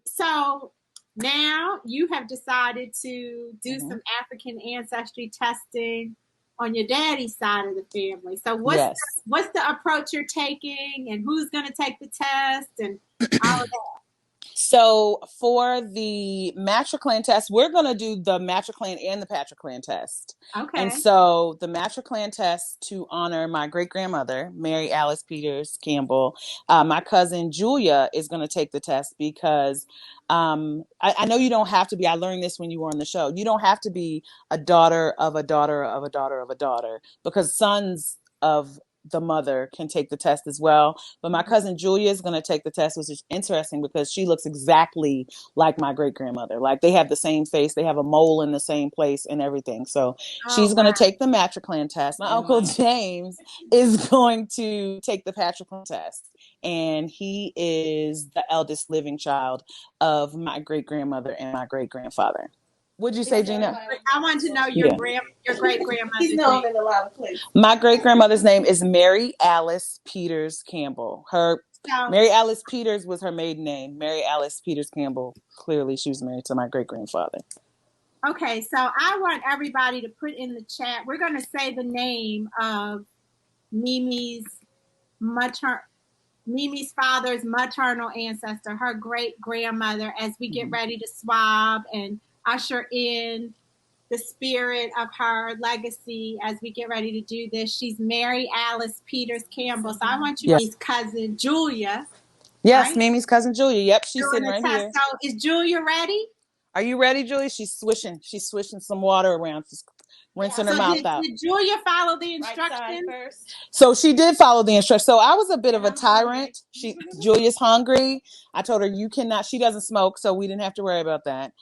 So now you have decided to do some African ancestry testing on your daddy's side of the family. So what's the approach you're taking, and who's going to take the test and all of that? So for the Matriclan test, we're going to do the Matriclan and the Patriclan test. Okay. And so the Matriclan test to honor my great-grandmother, Mary Alice Peters-Campbell, my cousin Julia is going to take the test because I know you don't have to be, I learned this when you were on the show, you don't have to be a daughter of a daughter of a daughter of a daughter, because sons of the mother can take the test as well. But my cousin Julia is going to take the test, which is interesting because she looks exactly like my great grandmother. Like, they have the same face, they have a mole in the same place and everything. So she's going to take the Matriclan test. My uncle James is going to take the Patriclan test, and he is the eldest living child of my great grandmother and my great grandfather. What'd you say, Gina? I want to know your great-grandmother's He's known in a lot of places. My great-grandmother's name is Mary Alice Peters-Campbell. Mary Alice Peters was her maiden name. Mary Alice Peters-Campbell. Clearly, she was married to my great-grandfather. Okay, so I want everybody to put in the chat. We're going to say the name of Mimi's father's maternal ancestor, her great-grandmother, as we get ready to swab and usher in the spirit of her legacy as we get ready to do this. She's Mary Alice Peters-Campbell. So I want you to meet cousin Julia. Yes, right? Mimi's cousin Julia. Yep, she's sitting right here. So is Julia ready? Are you ready, Julia? She's swishing some water around. She's rinsing her mouth out. Did Julia follow the instructions? Right first. So she did follow the instructions. So I was a bit of a tyrant. Julia's hungry. I told her, you cannot, she doesn't smoke, so we didn't have to worry about that.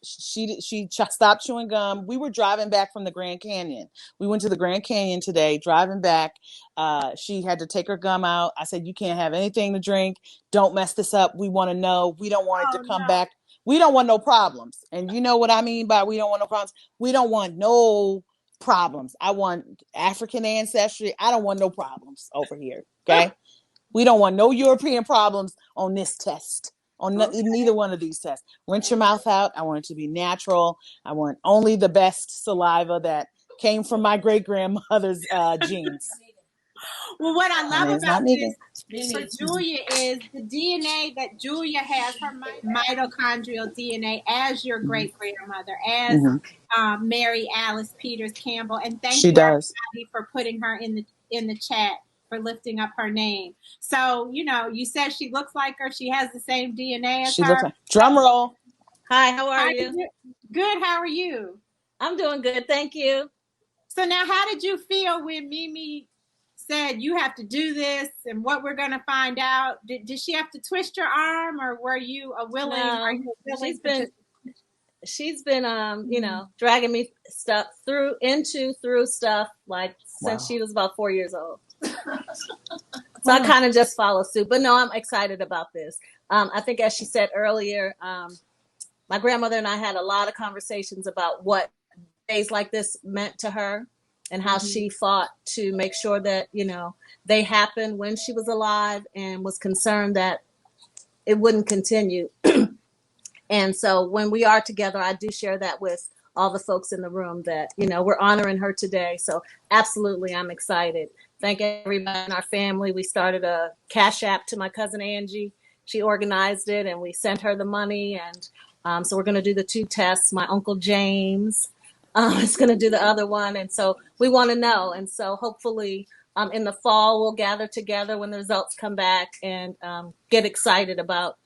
She stopped chewing gum. We were driving back from the Grand Canyon. We went to the Grand Canyon today, driving back. She had to take her gum out. I said, you can't have anything to drink. Don't mess this up. We want to know. We don't want it to come back. We don't want no problems. And you know what I mean by we don't want no problems? We don't want no problems. I want African ancestry. I don't want no problems over here. Okay. We don't want no European problems on this test, on neither one of these tests. Rinse your mouth out. I want it to be natural. I want only the best saliva that came from my great grandmother's genes. Well, what I love about this for Julia is the DNA that Julia has, her mitochondrial DNA, as your great grandmother, as Mary Alice Peters-Campbell. And thank you everybody for putting her in the chat, for lifting up her name. So, you said she looks like her. She has the same DNA as her. Drum roll. Hi, how are you? Good. How are you? I'm doing good. Thank you. So now, how did you feel when Mimi said you have to do this and what we're going to find out? Did she have to twist your arm, or were you a willing? No, she's been dragging me through stuff like since she was about 4 years old. So I kind of just follow suit. But no, I'm excited about this. I think, as she said earlier, my grandmother and I had a lot of conversations about what days like this meant to her, and how she fought to make sure that, they happened when she was alive, and was concerned that it wouldn't continue. And so when we are together, I do share that with all the folks in the room that, we're honoring her today. So absolutely, I'm excited. Thank everybody in our family. We started a Cash App to my cousin Angie. She organized it, and we sent her the money. And so we're going to do the 2 tests. My uncle James is going to do the other one. And so we want to know. And so hopefully in the fall, we'll gather together when the results come back and get excited about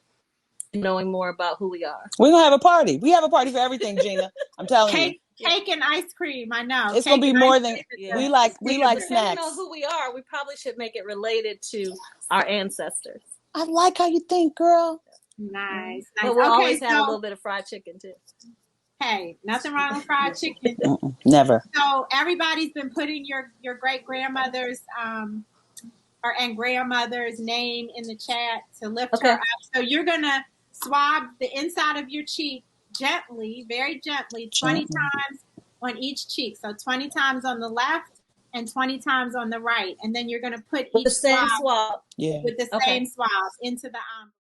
knowing more about who we are. We're going to have a party. We have a party for everything, Gina. I'm telling you. Cake and ice cream. I know. It's going to be more than we like snacks. Depending on who we are, we probably should make it related to our ancestors. I like how you think, girl. Nice. But we'll always have a little bit of fried chicken too. Hey, nothing wrong with fried chicken. Never. So everybody's been putting your great grandmother's and grandmother's name in the chat to lift her up. So you're gonna swab the inside of your cheek gently, very gently, 20 times on each cheek. So 20 times on the left and 20 times on the right, and then you're gonna put each swab. With the same swab into the